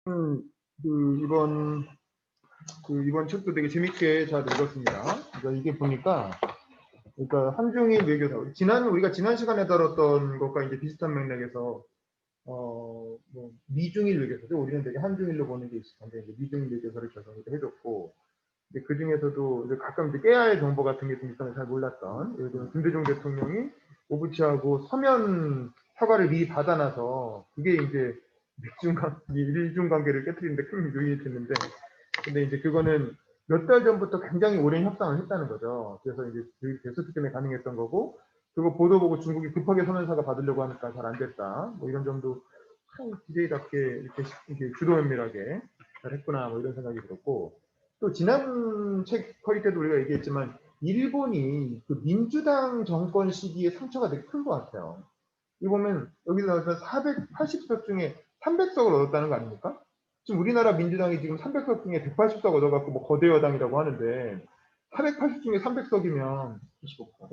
음, 이번 이번 책도 되게 재밌게 잘 읽었습니다. 그러니까 이게 보니까 그러니까 한중일 외교다. 우리가 지난 시간에 다뤘던 것과 이제 비슷한 맥락에서 뭐 미중일 외교사죠. 우리는 되게 한중일로 보는 게 있을 텐데 이제 미중일 외교사를 적용을 해줬고 이제 그 중에서도 이제 가끔 이제 깨야 할 정보 같은 게 좀 있어서 잘 몰랐던 예를 들면 김대중 대통령이 오부치하고 서면 사과를 미리 받아놔서 그게 이제 일중 관계를 깨뜨리는데 큰 요인이 됐는데 근데 이제 그거는 몇 달 전부터 굉장히 오랜 협상을 했다는 거죠. 그래서 이제 그 게스트 때문에 가능했던 거고 그거 보도 보고 중국이 급하게 서면사과 받으려고 하니까 잘 안 됐다. 뭐 이런 점도 참 DJ답게 이렇게 주도 면밀하게 잘 했구나 뭐 이런 생각이 들었고 또 지난 책 커리 때도 우리가 얘기했지만 일본이 그 민주당 정권 시기에 상처가 되게 큰 것 같아요. 이 보면 여기서 나와서 480석 중에 300석을 얻었다는 거 아닙니까? 지금 우리나라 민주당이 지금 300석 중에 180석 얻어갖고 뭐 거대 여당이라고 하는데 480 중에 300석이면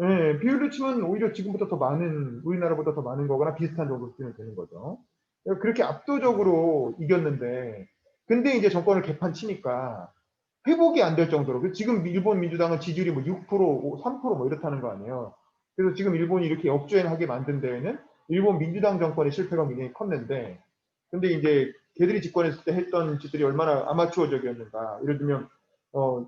예, 비율로 치면 오히려 지금보다 더 많은 우리나라보다 더 많은 거거나 비슷한 정도 수준이 되는 거죠. 그렇게 압도적으로 이겼는데 근데 이제 정권을 개판치니까 회복이 안 될 정도로 지금 일본 민주당은 지지율이 뭐 6%, 3%뭐 이렇다는 거 아니에요. 그래서 지금 일본이 이렇게 역주행하게 만든 데에는 일본 민주당 정권의 실패가 굉장히 컸는데 근데 이제 걔들이 집권했을 때 했던 짓들이 얼마나 아마추어적이었는가. 예를 들면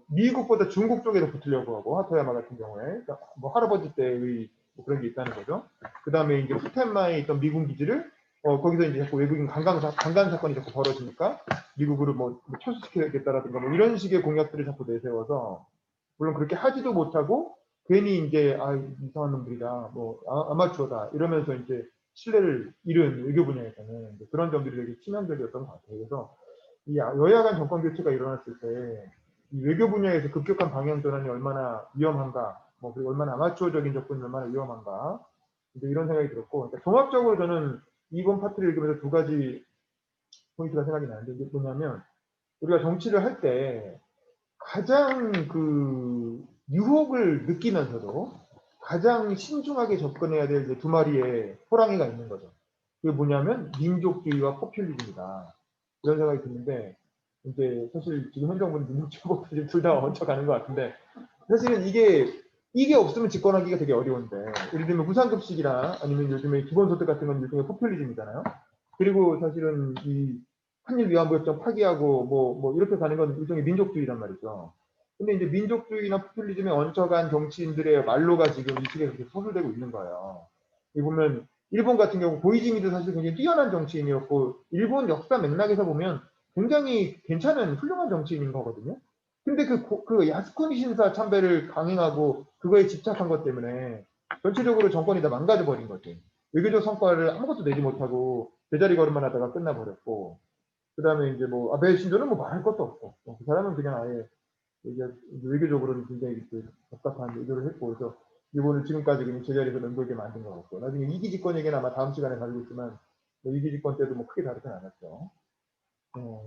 미국보다 중국 쪽에서 붙으려고 하고 하토야마 같은 경우에 그러니까 뭐 할아버지 때의 뭐 그런 게 있다는 거죠. 그 다음에 이제 후텐마에 있던 미군 기지를 거기서 이제 자꾸 외국인 강간 사건이 자꾸 벌어지니까 미국으로 뭐 철수시키겠다라든가 뭐 이런 식의 공약들을 자꾸 내세워서 물론 그렇게 하지도 못하고 괜히 이제 이상한 놈들이다 뭐 아마추어다 이러면서 이제 신뢰를 잃은 외교 분야에서는 그런 점들이 되게 치명적이었던 것 같아요. 그래서 이 여야 간 정권 교체가 일어났을 때 이 외교 분야에서 급격한 방향 전환이 얼마나 위험한가, 뭐 그리고 얼마나 아마추어적인 접근이 얼마나 위험한가 이제 이런 생각이 들었고 그러니까 종합적으로 저는 이번 파트를 읽으면서 두 가지 포인트가 생각이 나는데 이게 뭐냐면 우리가 정치를 할 때 가장 그 유혹을 느끼면서도 가장 신중하게 접근해야 될 두 마리의 호랑이가 있는 거죠. 그게 뭐냐면 민족주의와 포퓰리즘이다. 이런 생각이 드는데 이제 사실 지금 현 정부는 민족주의와 포퓰리즘 둘 다 얹혀가는 것 같은데 사실은 이게 없으면 집권하기가 되게 어려운데 예를 들면 무상급식이나 아니면 요즘에 기본소득 같은 건 일종의 포퓰리즘이잖아요. 그리고 사실은 이 한일위안부협정 파기하고 뭐 이렇게 가는 건 일종의 민족주의란 말이죠. 근데 이제 민족주의나 포퓰리즘에 얹혀간 정치인들의 말로가 지금 이 시기에 그렇게 서술되고 있는 거예요. 이 보면 일본 같은 경우 고이즈미도 사실 굉장히 뛰어난 정치인이었고 일본 역사 맥락에서 보면 굉장히 괜찮은 훌륭한 정치인인 거거든요. 근데 그 야스쿠니 신사 참배를 강행하고 그거에 집착한 것 때문에 전체적으로 정권이 다 망가져 버린 거죠. 외교적 성과를 아무것도 내지 못하고 제자리 걸음만 하다가 끝나버렸고 그 다음에 이제 뭐 아베 신조는 뭐 말할 것도 없고 그 사람은 그냥 아예 이제 외교적으로는 굉장히 복잡한 외교를 했고 그래서 일본을 지금까지 그냥 제자리에서 맴돌게 만든 것 같고 나중에 이기 집권 얘기는 아마 다음 시간에 다루겠지만 뭐 이기 집권 때도 뭐 크게 다르진 않았죠.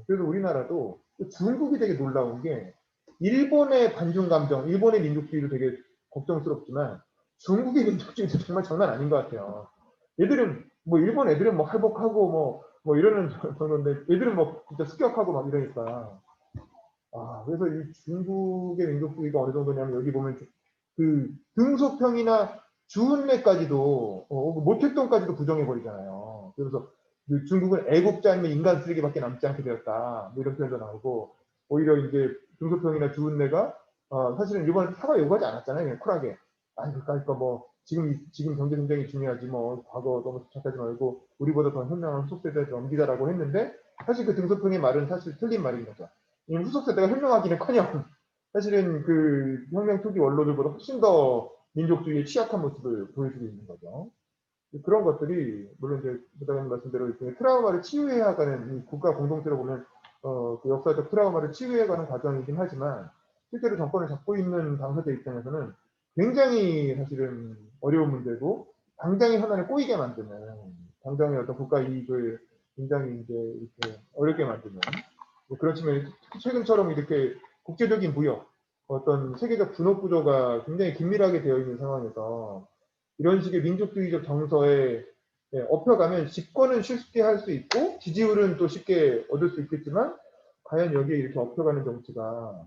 그래서 우리나라도 중국이 되게 놀라운 게 일본의 반중 감정, 일본의 민족주의도 되게 걱정스럽지만 중국의 민족주의도 정말 장난 아닌 것 같아요. 얘들은 뭐 일본 애들은 뭐 할복하고 뭐 이러는 정도인데 얘들은 뭐 진짜 습격하고 막 이러니까 그래서 이 중국의 민족주의가 어느 정도냐면 여기 보면 그 등소평이나 주운내까지도 모택동까지도 부정해 버리잖아요. 그래서 그 중국은 애국자 아니면 인간 쓰레기밖에 남지 않게 되었다. 뭐 이런 표현도 나오고 오히려 이제 등소평이나 주운내가 사실은 일본은 사과 요구하지 않았잖아요. 그냥 쿨하게. 아니 그러니까 뭐 지금 경제 굉장히 중요하지 뭐 과거 너무 집착하지 말고 우리보다 더 현명한 후속 세대한테 넘기자라고 했는데 사실 그 등소평의 말은 사실 틀린 말인 거죠. 후속 세대가 현명하기는커녕 사실은 그 혁명 초기 원로들보다 훨씬 더 민족주의의 취약한 모습을 보여주고 있는 거죠. 그런 것들이 물론 이제 부장님 말씀대로 일종의 트라우마를 치유해야 가는 이 국가 공동체로 보면 그 역사적 트라우마를 치유해가는 과정이긴 하지만 실제로 정권을 잡고 있는 당사자 입장에서는 굉장히 사실은 어려운 문제고 당장의 현안을 꼬이게 만드는 당장의 어떤 국가 이익을 굉장히 이제 이렇게 어렵게 만드는 그런 측면이 특히 최근처럼 이렇게 국제적인 무역 어떤 세계적 분업 구조가 굉장히 긴밀하게 되어 있는 상황에서 이런 식의 민족주의적 정서에 업혀가면 집권은 쉽게 할 수 있고 지지율은 또 쉽게 얻을 수 있겠지만 과연 여기에 이렇게 업혀가는 정치가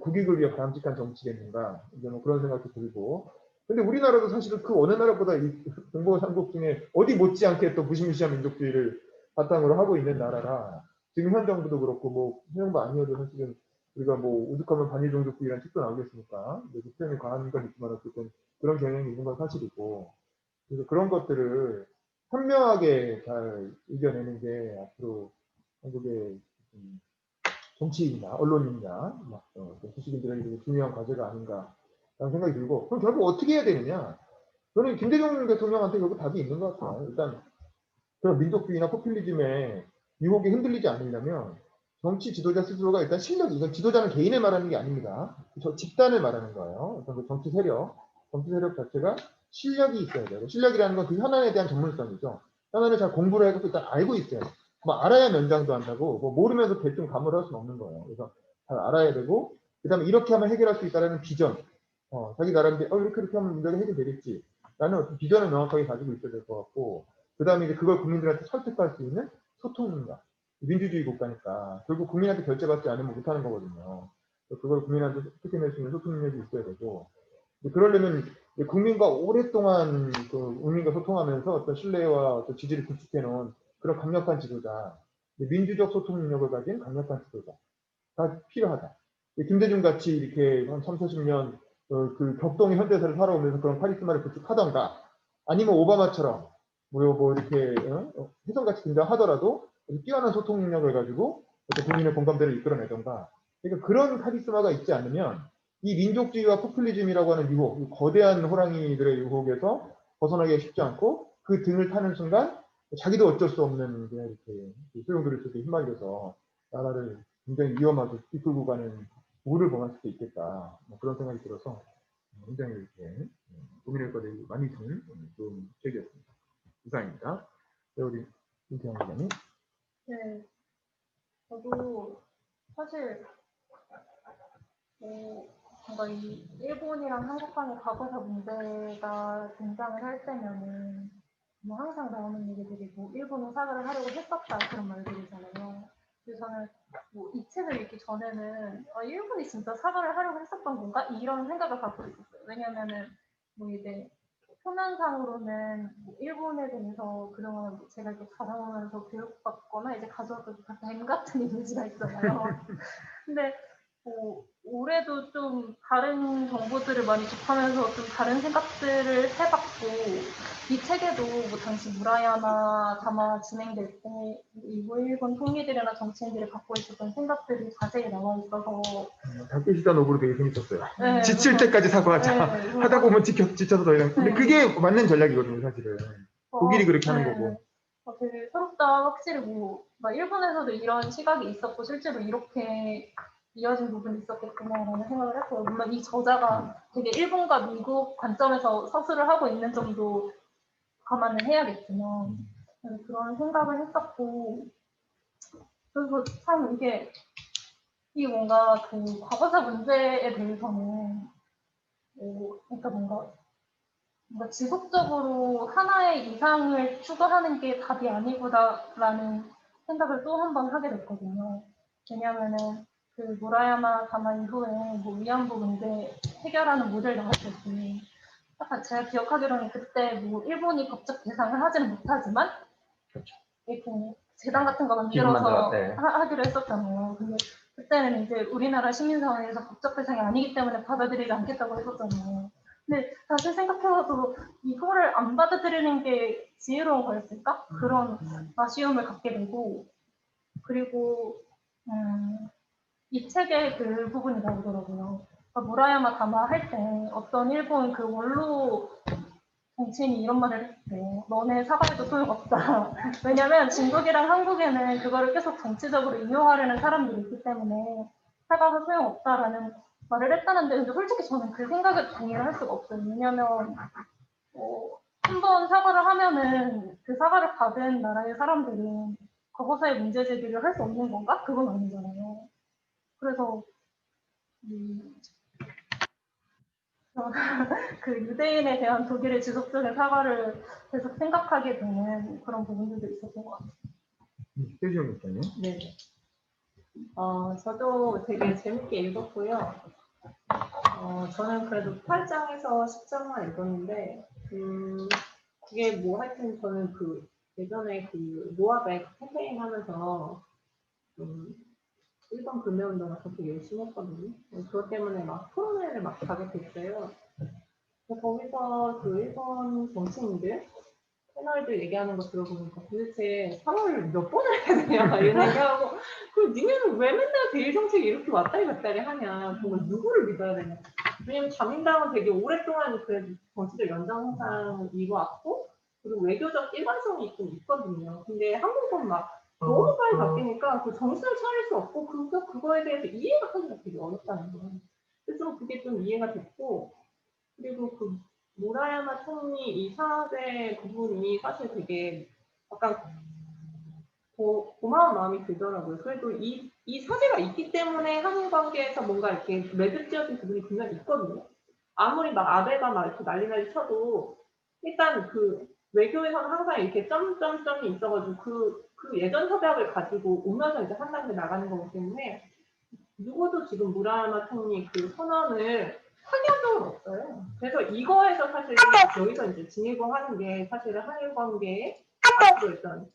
국익을 위해 바람직한 정치겠는가 이제 뭐 그런 생각도 들고 근데 우리나라도 사실은 그 어느 나라보다 이 동북아 삼국 중에 어디 못지않게 또 무시무시한 민족주의를 바탕으로 하고 있는 나라라 지금 현 정부도 그렇고 뭐 현정부 아니어도 사실은 우리가 뭐 오죽하면 반일종족주의라는 책도 나오겠습니까? 그 표현이 과한 건 있지만 어쨌든 그런 경향이 있는 건 사실이고 그래서 그런 것들을 현명하게 잘 이겨내는 게 앞으로 한국의 정치인이나 언론인이나 지식인들에게 중요한 과제가 아닌가라는 생각이 들고 그럼 결국 어떻게 해야 되느냐? 저는 김대중 대통령한테 결국 답이 있는 것 같아요. 일단 그런 민족주의나 포퓰리즘에 유혹이 흔들리지 않으려면 정치 지도자 스스로가 일단 실력이 이건 지도자는 개인을 말하는 게 아닙니다. 저 집단을 말하는 거예요. 어떤 그 정치 세력 자체가 실력이 있어야 돼요. 실력이라는 건 그 현안에 대한 전문성이죠. 현안을 잘 공부를 해서 일단 알고 있어요. 뭐 알아야 면장도 한다고 뭐 모르면서 대충 감을 할 수는 없는 거예요. 그래서 잘 알아야 되고 그다음에 이렇게 하면 해결할 수 있다는 비전. 자기 나름대로 이렇게 하면 문제가 해결되겠지. 라는 어떤 비전을 명확하게 가지고 있어야 될 것 같고 그 다음에 이제 그걸 국민들한테 설득할 수 있는 소통 능력. 민주주의 국가니까 결국 국민한테 결제받지 않으면 못하는 거거든요. 그걸 국민한테 설득해낼 수 있는 소통 능력이 있어야 되고 그러려면 국민과 오랫동안 국민과 소통하면서 어떤 신뢰와 어떤 지지를 구축해 놓은 그런 강력한 지도자, 민주적 소통 능력을 가진 강력한 지도자가 필요하다. 김대중 같이 이렇게 한 3, 40년 그 격동의 현대사를 살아오면서 그런 카리스마를 구축하던가 아니면 오바마처럼 뭐 이렇게 혜성같이 등장하더라도 뛰어난 소통 능력을 가지고 국민의 공감대를 이끌어내던가 그러니까 그런 카리스마가 있지 않으면 이 민족주의와 포퓰리즘이라고 하는 유혹, 거대한 호랑이들의 유혹에서 벗어나기가 쉽지 않고 그 등을 타는 순간 자기도 어쩔 수 없는 그냥 이렇게 소용돌이 속에 휘말려서 나라를 굉장히 위험하게 이끌고 가는 우를 범할 수도 있겠다. 뭐 그런 생각이 들어서 굉장히 이렇게 고민할 거리가 많이 드는 좋은 책이었습니다. 이상입니다. 네, 우리 김태형 기자님. 네, 저도 사실 뭔가 이 일본이랑 한국 간의 과거사 문제가 등장을 할 때면은 뭐 항상 나오는 얘기들이 뭐 일본은 사과를 하려고 했었다 그런 말들이잖아요. 그래서 저는 뭐 이 책을 읽기 전에는 일본이 진짜 사과를 하려고 했었던 건가 이런 생각을 갖고 있었어요. 왜냐면은 뭐 이제 표면상으로는 뭐 일본에 대해서 그동안 제가 이렇게 가정하면서 교육받거나 이제 가져왔던 뱀 같은 이미지가 있잖아요. 근데 올해도 좀 다른 정보들을 많이 접하면서 좀 다른 생각들을 해봤고 이 책에도 뭐 당시 무라야마 다마 진행될 때 일본 총리들이나 정치인들이 갖고 있었던 생각들이 자세히 나와 있어서 다케시다 노부로 되게 재밌었어요. 네, 지칠 때까지 사과하자. 네, 하다 보면 지쳐서 더 이상. 근데 그게 맞는 전략이거든요, 사실은. 독일이 그렇게 하는 거고. 되게 새롭다. 확실히 일본에서도 이런 시각이 있었고 실제로 이렇게 이어진 부분이 있었겠구나라는 생각을 했어요. 물론 이 저자가 되게 일본과 미국 관점에서 서술을 하고 있는 점도 감안을 해야겠지만 그런 생각을 했었고 그래서 참 이게 뭔가 그 과거사 문제에 대해서는 그러니까 뭔가 지속적으로 하나의 이상을 추구하는 게 답이 아니구나라는 생각을 또 한 번 하게 됐거든요. 왜냐하면은 그 무라야마 다마 이후에 뭐 위안부 문제 해결하는 모델 나왔을 때 약간 제가 기억하기로는 그때 뭐 일본이 법적 대상을 하지는 못하지만 이렇게 재단 같은 거 만들어서 하기로 했었잖아요. 근데 그때는 이제 우리나라 시민사회에서 법적 대상이 아니기 때문에 받아들이지 않겠다고 했었잖아요. 근데 다시 생각해봐도 이거를 안 받아들이는 게 지혜로운 거였을까? 그런 아쉬움을 갖게 되고 그리고 이 책에 그 부분이 나오더라고요. 그러니까 무라야마 다마 할 때 어떤 일본 그 원로 정치인이 이런 말을 했대요. 너네 사과해도 소용없다. 왜냐면 중국이랑 한국에는 그거를 계속 정치적으로 이용하려는 사람들이 있기 때문에 사과가 소용없다라는 말을 했다는데 근데 솔직히 저는 그 생각을 동의를 할 수가 없어요. 왜냐면 한 번 사과를 하면은 그 사과를 받은 나라의 사람들은 과거사의 문제 제기를 할 수 없는 건가? 그건 아니잖아요. 그래서 그 유대인에 대한 독일의 지속적인 사과를 계속 생각하게 되는 그런 부분들도 있었던 것 같아요. 태지영 목사님. 네. 저도 되게 재밌게 읽었고요. 저는 그래도 8장에서 10장만 읽었는데, 그게 뭐 하여튼 저는 그 예전에 그 모아백 캠페인 하면서 일본 금연운동을 그렇게 열심히 했거든요. 그것 때문에 막 토론회를 막 가게 됐어요. 거기서 그 일본 정치인들 패널들 얘기하는 거 들어보니까 도대체 사과를 몇 번을 해야 되냐 막 이런 얘기하고 그 니네는 왜 맨날 대일 정책이 이렇게 왔다리 갔다리 하냐 정말 누구를 믿어야 되냐 왜냐면 자민당은 되게 오랫동안 그래도 정치적 연장선상 이루어왔고 그리고 외교적 일관성이 있긴 있거든요. 근데 한국은 막 너무 빨리 바뀌니까 그 정신을 차릴 수 없고 그거에 대해서 이해가 하기가 되게 어렵다는 거예요. 그래서 그게 좀 이해가 됐고 그리고 그 무라야마 총리 이 사대 부분이 사실 되게 약간 고마운 마음이 들더라고요. 그래도 이 사제가 있기 때문에 한일 관계에서 뭔가 이렇게 매듭지어진 부분이 분명히 있거든요. 아무리 막 아베가 막 이렇게 난리 쳐도 일단 그 외교에서는 항상 이렇게 점점점이 있어가지고 그 예전 협약을 가지고 오면서 이제 한 단계 나가는 거기 때문에 누구도 지금 무라야마 총리 그 선언을 확인한 적은 없어요. 그래서 이거에서 사실 여기서 이제 진일보 하는 게 사실은 한일 관계의 앞으로 일단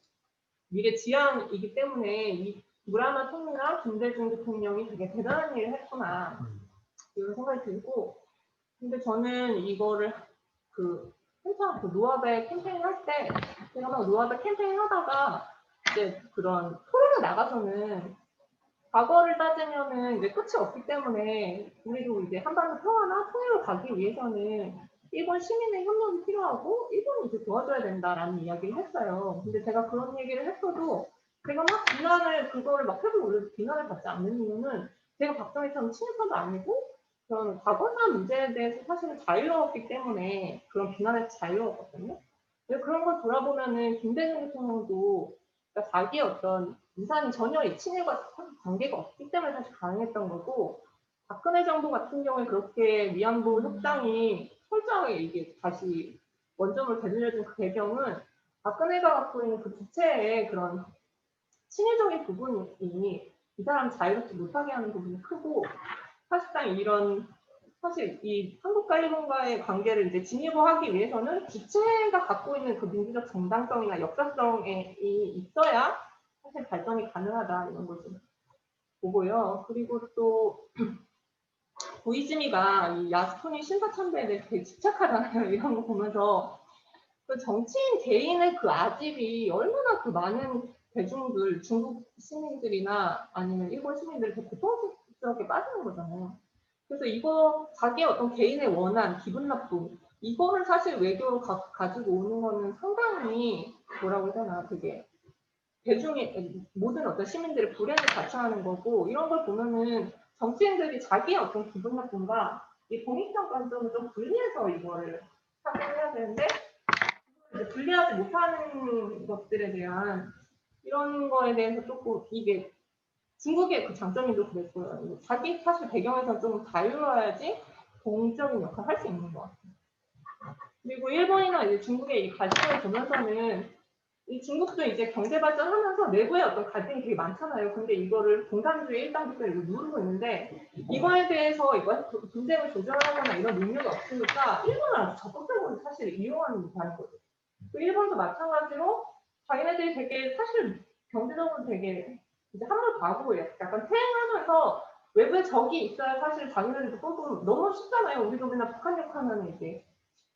미래 지향이기 때문에 이 무라야마 총리랑 김대중 대통령이 되게 대단한 일을 했구나 이런 생각이 들고 근데 저는 이거를 그 한창 그 노아백 캠페인 할 때 제가 막 노아백 캠페인 하다가 이제 그런 토론에 나가서는 과거를 따지면은 이제 끝이 없기 때문에 우리도 이제 한반도 평화나 통일을 가기 위해서는 일본 시민의 협력이 필요하고 일본이 이제 도와줘야 된다라는 이야기를 했어요. 근데 제가 그런 얘기를 했어도 제가 막 그거를 막 해도 올려도 비난을 받지 않는 이유는 제가 박정희처럼 친일파도 아니고 그런 과거사 문제에 대해서 사실은 자유로웠기 때문에 그런 비난에서 자유로웠거든요. 근데 그런 걸 돌아보면은 김대중 대통령도 그러니까 자기의 어떤 이산이 전혀 이 친일과 관계가 없기 때문에 사실 가능했던 거고 박근혜 정부 같은 경우에 그렇게 위안부 협상이 철저하게 이게 다시 원점을 되돌려준 그 배경은 박근혜가 갖고 있는 그 주체의 그런 친일적인 부분이 이 사람 자유롭지 못하게 하는 부분이 크고 사실상 이런 사실 이 한국과 일본과의 관계를 이제 진일보하기 위해서는 주체가 갖고 있는 그 민주적 정당성이나 역사성이 있어야 사실 발전이 가능하다 이런 걸 좀 보고요. 그리고 또 고이즈미가 이 야스쿠니 신사참배에 대해 되게 집착하잖아요. 이런 거 보면서 그 정치인 개인의 그 아집이 얼마나 그 많은 대중들, 중국 시민들이나 아니면 일본 시민들이 더 고통스럽게 빠지는 거잖아요. 그래서 이거 자기의 어떤 개인의 원한, 기분 나쁨 이거를 사실 외교로 가지고 오는 거는 상당히 뭐라고 해야 되나 되게 대중의 모든 어떤 시민들의 불행을 자처하는 거고 이런 걸 보면은 정치인들이 자기의 어떤 기분 나쁨과 이 공익적 관점을 좀 분리해서 이거를 해야 되는데 이제 분리하지 못하는 것들에 대한 이런 거에 대해서 조금 이게 중국의 그 장점이도 그랬고요. 자기 사실 배경에서 좀 자유로워야지 공적인 역할을 할 수 있는 것 같아요. 그리고 일본이나 이제 중국의 이 갈등을 보면서는 이 중국도 이제 경제 발전하면서 내부에 어떤 갈등이 되게 많잖아요. 근데 이거를 공산주의 1단계로 누르고 있는데 이거에 대해서 이거 분쟁을 조절하거나 이런 능력이 없으니까 일본은 아주 적극적으로 사실 이용하는 바인 거죠. 또 일본도 마찬가지로 자기네들이 되게 사실 경제적으로 되게 이제 한물 봐고 약간 퇴행하면서 외부에 적이 있어야 사실 자기네들도 뽑으면 너무 쉽잖아요. 우리도 맨날 북한 욕하면 이제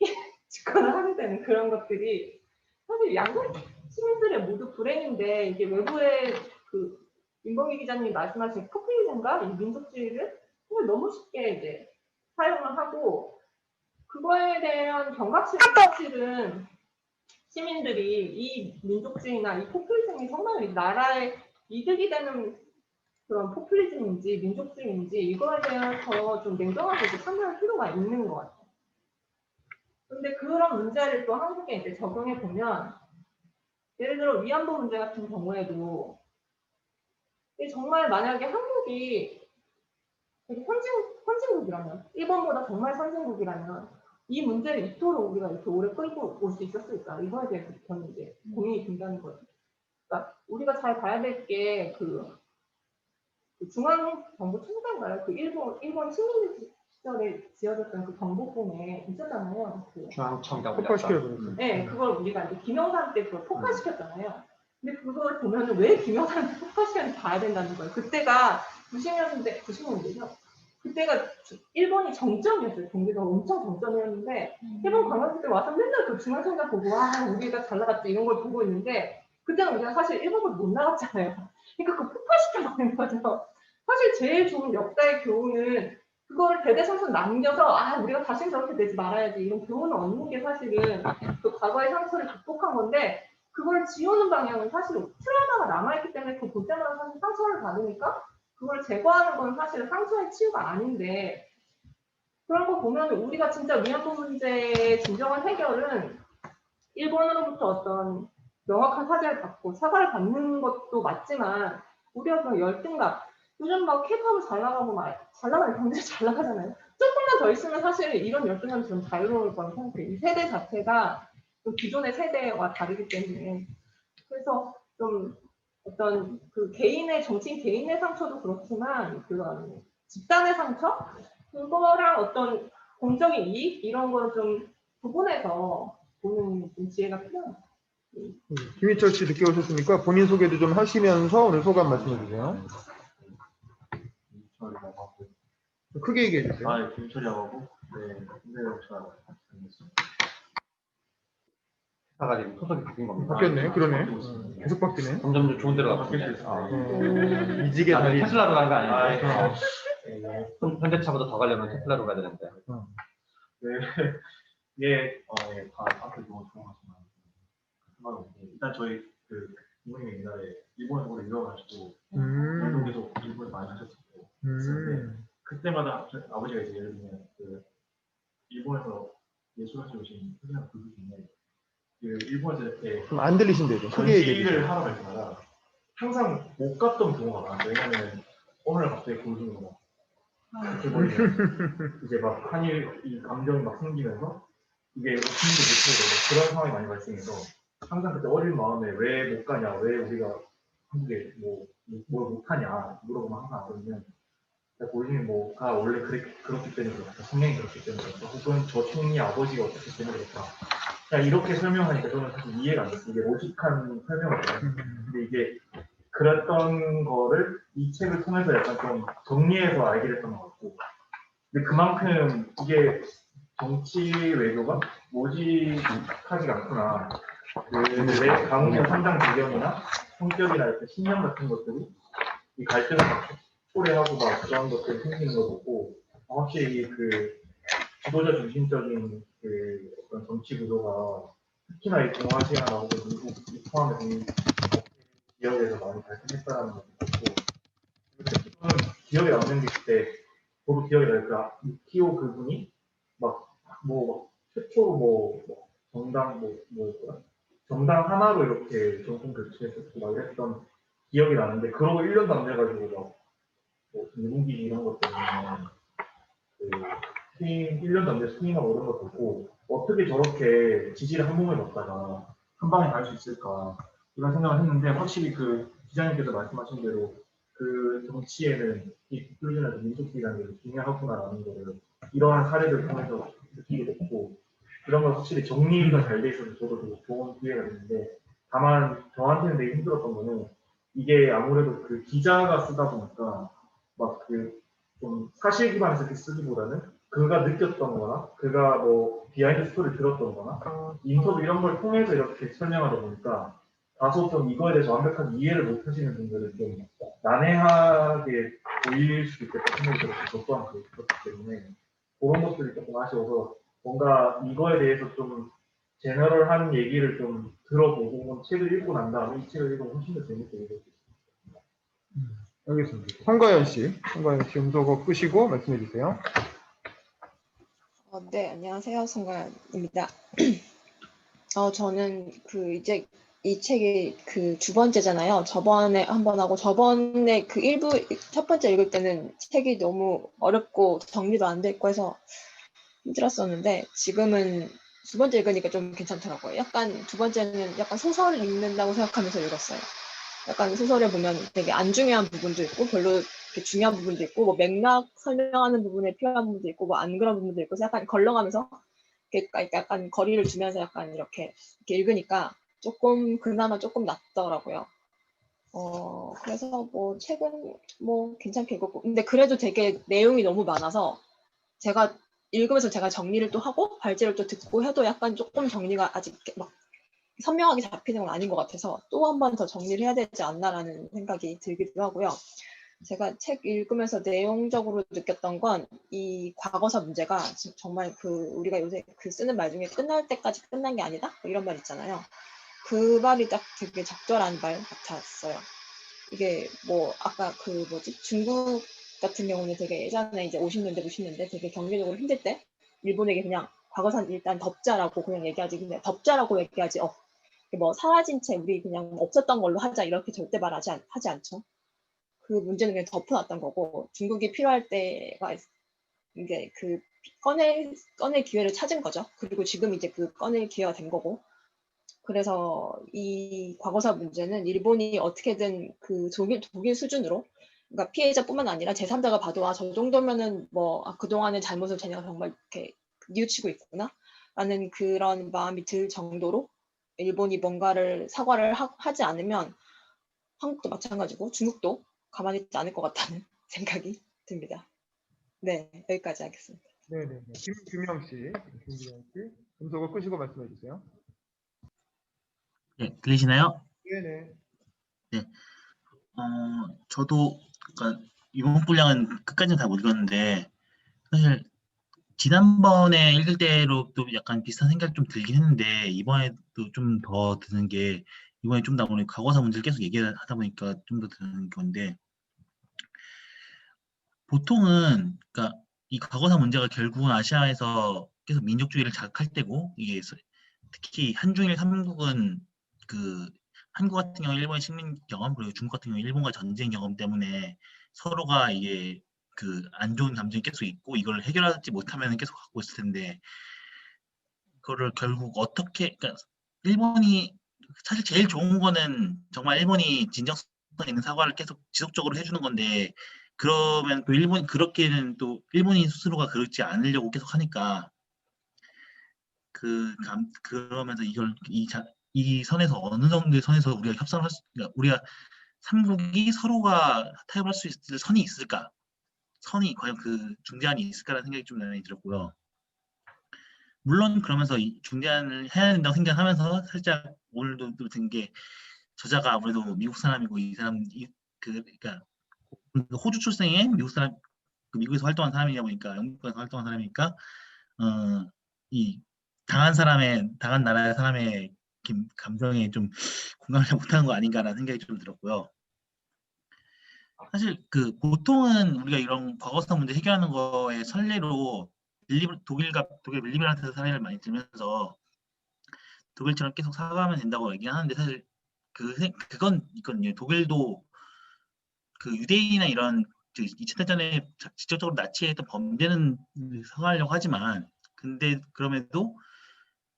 쉽게 집권을 하게 되는 그런 것들이 사실 양국 시민들의 모두 불행인데 이게 외부의 그 윤봉희 기자님이 말씀하신 포퓰리즘과 이 민족주의를 정말 너무 쉽게 이제 사용을 하고 그거에 대한 경각심이 사실은 시민들이 이 민족주의나 이 포퓰리즘이 정말 이 나라의 이득이 되는 그런 포퓰리즘인지 민족주의인지 이거에 대해서 좀 냉정하게 판단할 필요가 있는 것 같아요. 근데 그런 문제를 또 한국에 이제 적용해 보면 예를 들어 위안부 문제 같은 경우에도 정말 만약에 한국이 되게 선진국이라면, 일본보다 정말 선진국이라면 이 문제를 이토록 우리가 이렇게 오래 끌고 올 수 있었을까? 이거에 대해서 저는 이제 고민이 된다는 거예요. 그러니까 우리가 잘 봐야 될 게 그 중앙정부청사인가요? 그 일본 식민지 시절에 지어졌던 그 경복궁에 있었잖아요. 그 중앙청이라고 폭파시켜버렸어요. 네, 그걸 우리가 이제 김영삼 때 그걸 폭파시켰잖아요. 근데 그걸 보면은 왜 김영삼 때 폭파시켰는지 봐야 된다는 거예요. 그때가 90년대죠. 그때가 일본이 정점이었어요. 경기가 엄청 정점이었는데 일본 관광객들 와서 맨날 그 중앙청사 보고 와 우리가 잘 나갔지 이런 걸 보고 있는데 그때는 우리가 사실 일본을 못 나갔잖아요. 그러니까 그 폭파시켜버린 거죠. 사실 제일 좋은 역사의 교훈은 그걸 대대손손 남겨서 아 우리가 다시는 저렇게 되지 말아야지 이런 교훈을 얻는 게 사실은 그 과거의 상처를 극복한 건데 그걸 지우는 방향은 사실 트라우마가 남아있기 때문에 그 볼 때마다 사실 상처를 받으니까 그걸 제거하는 건 사실 상처의 치유가 아닌데 그런 거 보면 우리가 진짜 위안부 문제의 진정한 해결은 일본으로부터 어떤 명확한 사죄를 받고 사과를 받는 것도 맞지만 우리가 그런 열등감 요즘 막 케이팝을 잘 나가고 잘 나가는 경제를 잘 나가잖아요. 조금만 더 있으면 사실 이런 열등감이 좀 자유로울 거라고 생각해요. 이 세대 자체가 좀 기존의 세대와 다르기 때문에 그래서 좀 어떤 그 정치인 개인의 상처도 그렇지만 그런 집단의 상처 그거랑 어떤 공적인 이익 이런 거를 좀 구분해서 보는 좀 지혜가 필요합니다. 김희철 씨 늦게 오셨으니까 본인 소개도 좀 하시면서 오늘 소감 말씀해 주세요. 김철이라고 하고. 크게 얘기해 주세요. 아, 네, 김철이라고 하고. 네, 근데 저랑 같이 다녔습니다. 회사가 지금 소속이 바뀐 겁니다. 바뀌었네. 그러네. 바뀌고 있습니다. 계속 바뀌네. 점점 더 좋은 데로 가고 있습니다. 이직의 나는 달인. 테슬라로 가는 거 아니에요? 현대차보다 더 가려면 테슬라로 가야 되는데. 네, 이게 다 앞에 너무 좋아하지만 상관없고 일단 저희 그 부모님이 옛날에 일본에서 오래 유학하시고 계속 일본에 많이 하셨었고 그때마다 저희 아버지가 이제 예를 들면 그 일본에서 예술하시고 오신 특이한 분이 있는데 그 일본에서 이렇게 좀 안 들리신대요. 좀 크게 얘기해 주세요. 전시를 하러 갈 때마다 항상 못 갔던 경우가 많아요. 왜냐면 오늘 갑자기 보여주는 거 이렇게 보면 이제 막 한일 이 감정이 막 생기면서 이게 힘도 못하고 그런 상황이 많이 발생해서 항상 그때 어린 마음에 왜 못 가냐, 왜 우리가 한국에 뭘 못하냐 물어보면 항상 아버지는 본인이 뭐가 원래 그렇기 때문에 그렇다, 성향이 그렇기 때문에 그렇다, 혹은 저 총리 아버지가 어떻기 때문에 그렇다. 그냥 이렇게 설명하니까 저는 사실 이해가 안 됐어요. 이게 로직한 설명이거든요. 근데 이게 그랬던 거를 이 책을 통해서 약간 좀 정리해서 알게 됐던 것 같고, 근데 그만큼 이게 정치 외교가 모직하지가 않구나. 내 가문의 성장 배경이나 성격이나 이렇게 신념 같은 것들이 이 갈등을 막 초래하고 막 그런 것들이 생기는 거 보고 확실히 그 지도자 중심적인 그 어떤 정치 구도가 특히나 이 동아시아나 혹은 미국 이 포함해서 이 지역에서 많이 발생했다는 것도 있고 특히 저는 기억에 남는 게 그때 저도 기억이 나요. 그 유키오 그분이 최초 정당 하나로 이렇게 정권 교체했었고 막 이랬던 기억이 나는데 그러고 1년도 안 돼가지고 미국기 이런 것 때문에 그 1년도 안 돼서 스윙하고 이런 것도 있고 어떻게 저렇게 지지를 한 몸에 넣다가 한 방에 갈 수 있을까 이런 생각을 했는데 확실히 그 기자님께서 말씀하신 대로 그 정치에는 이 국교전에서 민족주의라는 게 중요하구나라는 거를 이러한 사례를 통해서 느끼게 됐고 그런 걸 확실히 정리가 잘 돼 있어서 저도 되게 좋은 기회가 됐는데 다만 저한테는 되게 힘들었던 거는 이게 아무래도 그 기자가 쓰다 보니까 막 그 좀 사실 기반에서 이렇게 쓰기보다는 그가 느꼈던 거나 그가 뭐 비하인드 스토리를 들었던 거나 인터뷰 이런 걸 통해서 이렇게 설명하다 보니까 다소 좀 이거에 대해서 완벽하게 이해를 못 하시는 분들은 좀 난해하게 보일 수도 있겠다 생각이 들어서 저 또한 그렇기 때문에 그런 것들이 조금 아쉬워서 뭔가 이거에 대해서 좀 제너럴한 얘기를 좀 들어보고 책을 읽고 난 다음에 이 책을 읽으면 훨씬 더 재밌게 읽을 수 있습니다. 알겠습니다. 송가연 씨 음소거 끄시고 말씀해 주세요. 네, 안녕하세요. 송가연입니다. 저는 이제 이 책이 그 두 번째잖아요. 저번에 한 번 하고 저번에 그 첫 번째 읽을 때는 책이 너무 어렵고 정리도 안 돼 있고 해서 힘들었었는데 지금은 두 번째 읽으니까 좀 괜찮더라고요. 약간 두 번째는 약간 소설을 읽는다고 생각하면서 읽었어요. 약간 소설에 보면 되게 안 중요한 부분도 있고 별로 이렇게 중요한 부분도 있고 뭐 맥락 설명하는 부분에 필요한 부분도 있고 뭐 안 그런 부분도 있고 약간 걸러가면서 약간 거리를 두면서 약간 이렇게 읽으니까 그나마 조금 낫더라고요. 그래서 뭐 책은 뭐 괜찮게 읽었고 근데 그래도 되게 내용이 너무 많아서 제가 읽으면서 제가 정리를 또 하고 발제를 또 듣고 해도 약간 조금 정리가 아직 막 선명하게 잡히는 건 아닌 것 같아서 또 한 번 더 정리를 해야 되지 않나라는 생각이 들기도 하고요. 제가 책 읽으면서 내용적으로 느꼈던 건 이 과거사 문제가 정말 우리가 요새 쓰는 말 중에 끝날 때까지 끝난 게 아니다? 뭐 이런 말 있잖아요. 그 말이 딱 되게 적절한 말 같았어요. 이게 뭐 아까 중국 같은 경우는 되게 예전에 이제 50년대, 60년대 되게 경제적으로 힘들 때 일본에게 그냥 과거사는 일단 덮자라고 그냥 얘기하지 근데 덮자라고 얘기하지 뭐 사라진 채 우리 그냥 없었던 걸로 하자 이렇게 절대 하지 않죠. 그 문제는 그냥 덮어놨던 거고 중국이 필요할 때가 이제 꺼낼 기회를 찾은 거죠. 그리고 지금 이제 꺼낼 기회가 된 거고 그래서 이 과거사 문제는 일본이 어떻게든 독일 수준으로 그러니까 피해자뿐만 아니라 제3자가 봐도 저 정도면은 그동안의 잘못을 쟤네가 정말 이렇게 뉘우치고 있구나 라는 그런 마음이 들 정도로 일본이 뭔가를 사과를 하지 않으면 한국도 마찬가지고 중국도 가만히 있지 않을 것 같다는 생각이 듭니다. 네, 여기까지 하겠습니다. 네네. 김규명 씨, 음성을 끄시고 말씀해 주세요. 네, 들리시나요? 네네. 네. 저도 그러니까 이번 분량은 끝까지는 다 못 읽었는데 사실 지난번에 읽을 때로 또 약간 비슷한 생각이 좀 들긴 했는데 이번에도 좀 더 드는 게 이번에 좀 더 오늘 과거사 문제를 계속 얘기하다 보니까 좀 더 드는 건데 보통은 그러니까 이 과거사 문제가 결국은 아시아에서 계속 민족주의를 자극할 때고 이게 특히 한중일 삼국은 한국 같은 경우 일본의 식민 경험 그리고 중국 같은 경우 일본과 전쟁 경험 때문에 서로가 이게 안 좋은 감정이 계속 있고 이걸 해결하지 못하면 계속 갖고 있을 텐데 그거를 결국 어떻게 그러니까 일본이 사실 제일 좋은 거는 정말 일본이 진정성 있는 사과를 계속 지속적으로 해주는 건데 그러면 또 그렇게는 또 일본인 스스로가 그렇지 않으려고 계속 하니까 그러면서 이 선에서 어느 정도의 선에서 우리가 협상을 그러니까 우리가 삼국이 서로가 타협할 수 있을 선이 있을까? 선이 과연 중재안이 있을까라는 생각이 좀 많이 들었고요. 물론 그러면서 이 중재안을 해야 된다고 생각하면서 살짝 오늘도 또 든 게 저자가 아무래도 미국 사람이고 이 사람 그러니까 호주 출생의 미국 사람 미국에서 활동한 사람이다 보니까 영국에서 활동한 사람이니까 이 당한 나라의 사람의 감정에 좀 공감을 못하는 거 아닌가라는 생각이 좀 들었고요. 사실 보통은 우리가 이런 과거사 문제 해결하는 거에 선례로 독일 밀리브란트 사례를 많이 들면서 독일처럼 계속 사과하면 된다고 얘기하는데 사실 그건 있거든요. 독일도 유대인이나 이런 2차 대전에 직접적으로 나치했던 범죄는 사과하려고 하지만 근데 그럼에도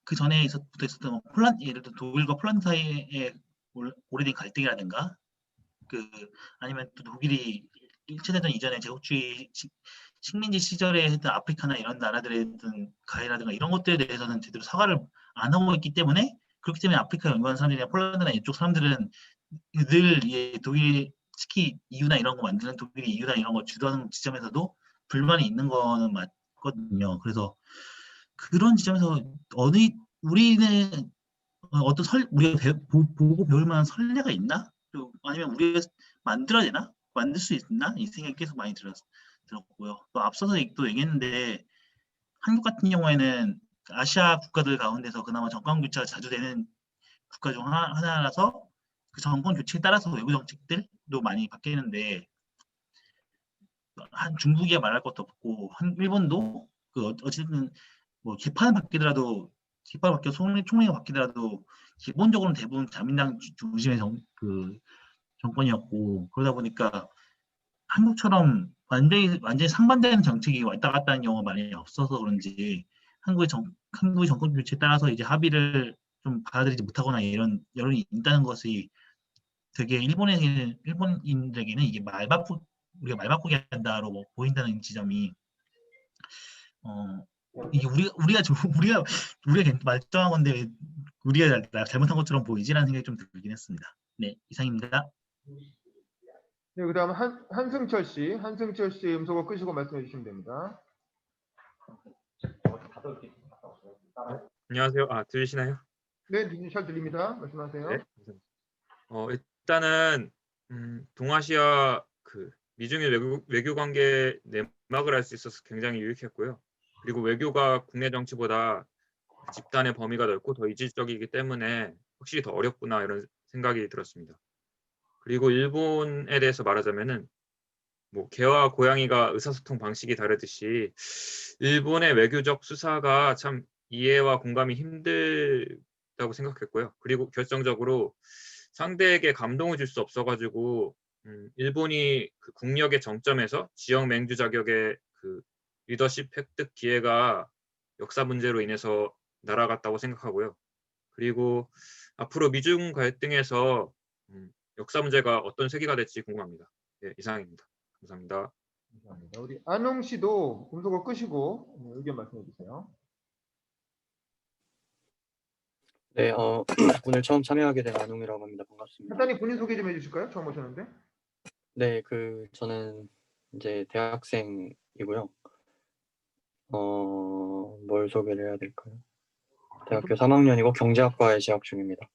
그 전에 부터 있었던 예를 들어 독일과 폴란드 사이에 오래된 갈등이라든가 아니면 또 독일이 1차 대전 이전에 제국주의 식민지 시절에 했던 아프리카나 이런 나라들의 했던 가해라든가 이런 것들에 대해서는 제대로 사과를 안 하고 있기 때문에 그렇기 때문에 아프리카 연구하는 사람들이나 폴란드나 이쪽 사람들은 늘 독일 특히 EU나 이런 거 만드는 독일이 EU나 이런 거 주도하는 지점에서도 불만이 있는 거는 맞거든요. 그래서 그런 지점에서 우리는 우리가 보고 배울 만한 선례가 있나? 아니면 우리가 만들어야 되나? 만들 수 있나? 이 생각이 계속 많이 들었고요. 또 앞서서 또 얘기했는데 한국 같은 경우에는 아시아 국가들 가운데서 그나마 정권 교체가 자주 되는 국가 중 하나라서 그 정권 교체에 따라서 외부 정책들도 많이 바뀌는데 중국이야 말할 것도 없고 일본도 어쨌든 뭐 개판은 바뀌더라도 깃발 바뀌어 총리가 바뀌더라도 기본적으로는 대부분 자민당 중심의 정권이었고, 그러다 보니까 한국처럼 완전히 상반되는 정책이 왔다 갔다 하는 경우가 많이 없어서 그런지 한국의 정권 교체에 따라서 이제 합의를 좀 받아들이지 못하거나 이런 여론이 있다는 것이 되게 일본인들에게는 이게 우리가 말 바꾸게 한다로 보인다는 지점이 이게 우리가 말정한 건데 왜 우리가 잘못한 것처럼 보이지라는 생각이 좀 들긴 했습니다. 네, 이상입니다. 네, 그다음 한승철 씨 음소거 끄시고 말씀해 주시면 됩니다. 안녕하세요. 들리시나요? 네, 잘 들립니다. 말씀하세요. 네. 일단은 동아시아 미중일 외교 관계 내막을 할 수 있어서 굉장히 유익했고요. 그리고 외교가 국내 정치보다 집단의 범위가 넓고 더 이질적이기 때문에 확실히 더 어렵구나 이런 생각이 들었습니다. 그리고 일본에 대해서 말하자면은 뭐 개와 고양이가 의사소통 방식이 다르듯이 일본의 외교적 수사가 참 이해와 공감이 힘들다고 생각했고요. 그리고 결정적으로 상대에게 감동을 줄 수 없어가지고 일본이 그 국력의 정점에서 지역 맹주 자격의 그 리더십 획득 기회가 역사 문제로 인해서 날아갔다고 생각하고요. 그리고 앞으로 미중 갈등에서 역사 문제가 어떤 세계가 될지 궁금합니다. 네, 이상입니다. 감사합니다. 감사합니다. 우리 안웅 씨도 음소거 끄시고 의견 말씀해 주세요. 네, 오늘 처음 참여하게 된 안웅이라고 합니다. 반갑습니다. 간단히 본인 소개 좀 해주실까요? 처음 오셨는데. 네, 저는 이제 대학생이고요. 뭘 소개를 해야 될까요? 대학교 3학년이고 경제학과에 재학 중입니다.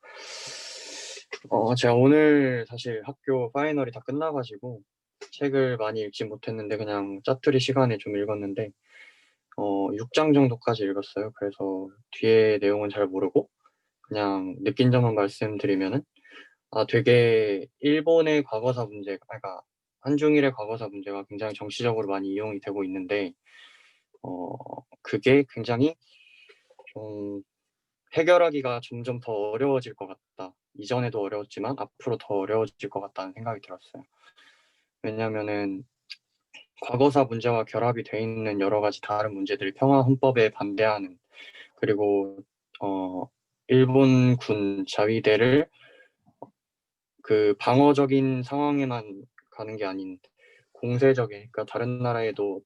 제가 오늘 사실 학교 파이널이 다 끝나가지고 책을 많이 읽지 못했는데 그냥 짜투리 시간에 좀 읽었는데 6장 정도까지 읽었어요. 그래서 뒤에 내용은 잘 모르고 그냥 느낀 점만 말씀드리면은 되게 일본의 과거사 문제가, 그러니까 한중일의 과거사 문제가 굉장히 정치적으로 많이 이용이 되고 있는데 그게 굉장히 좀 해결하기가 점점 더 어려워질 것 같다. 이전에도 어려웠지만 앞으로 더 어려워질 것 같다는 생각이 들었어요. 왜냐하면은 과거사 문제와 결합이 돼 있는 여러 가지 다른 문제들, 평화 헌법에 반대하는, 그리고 일본군 자위대를 그 방어적인 상황에만 가는 게 아닌 공세적인, 그러니까 다른 나라에도